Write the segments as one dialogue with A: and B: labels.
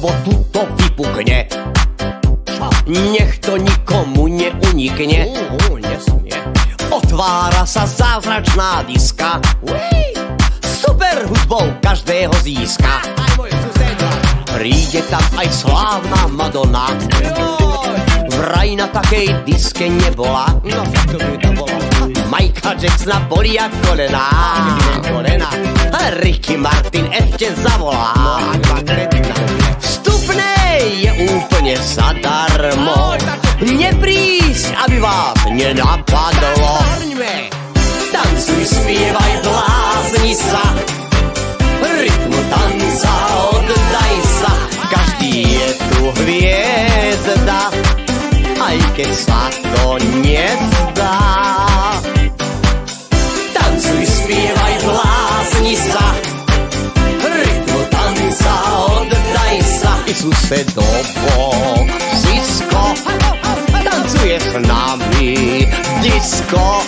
A: sobotu to vypukne. Nech to nikomu neunikne. Nesmie. Otvára sa zázračná diska. Super hudbou každého získa. Príde tam aj slávna Madonna. Vraj na takej diske nebola. Michael Jacksona bolia kolena. Ricky Martin ešte zavolá. Vstupnej je úplne zadarmo. Neprísť, aby vás nenapadlo. Tancuj, spievaj, blázni sa. Rytmu tanca oddaj sa. Každý je tu hviezda, aj keď sa to nezdá. Tancuj, spievaj, blázni sa. Rytmu tanca oddaj sa. I susedovo Sisko tancuje s nami disko.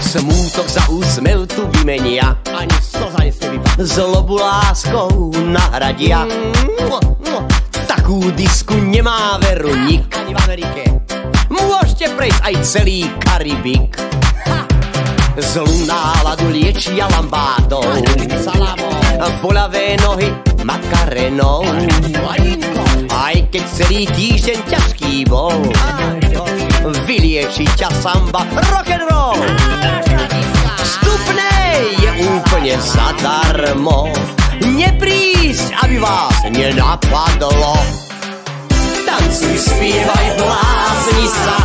A: Smútok za úsmev tu vymenia. Ani slza nesmie vypadať. Zlobu láskou nahradia. Takú disku nemá veru nik. Ani v Amerike. Môžete prejsť aj celý Karibik. Zlú náladu liečia lambádou. Bolavé nohy makarenou. Aj keď celý týždeň ťažký bol, vylieči ťa samba rock'n'roll. Vstupnej je úplne zadarmo. Neprísť, aby vás nenapadlo. Tancuj, spievaj, blázni sa.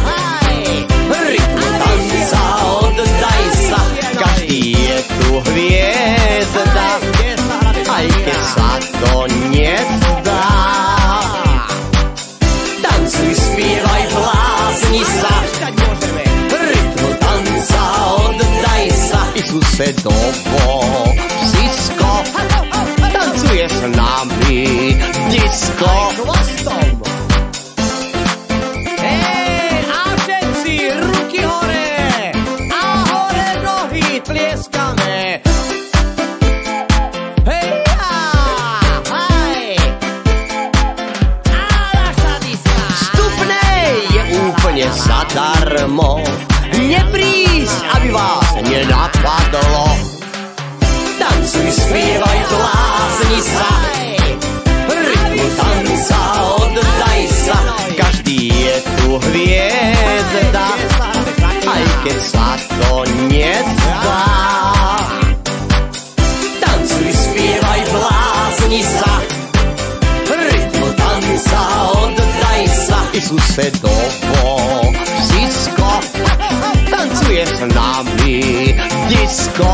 A: Rytmu tanca oddaj sa. Každý je tu hviezda, aj keď sa to nezdá. Tancuj, spievaj, blázni sa. Rytmu tanca oddaj sa. I susedovo Sisko tancuje s nami disko. Hej, a všetci ruky hore a hore nohy tlieskame. Hej, hej. A naša diska. Vstupnej je úplne zadarmo. Neprísť, aby vás nenapadlo. Tancuj, spievaj, blázni sa. Rytmu tanca oddaj sa. Každý je tu hviezda, aj keď sa to nezdá. Tancuj, spievaj, blázni sa. Rytmu tanca oddaj sa. I susedovo Sisko tancuje s nami disko.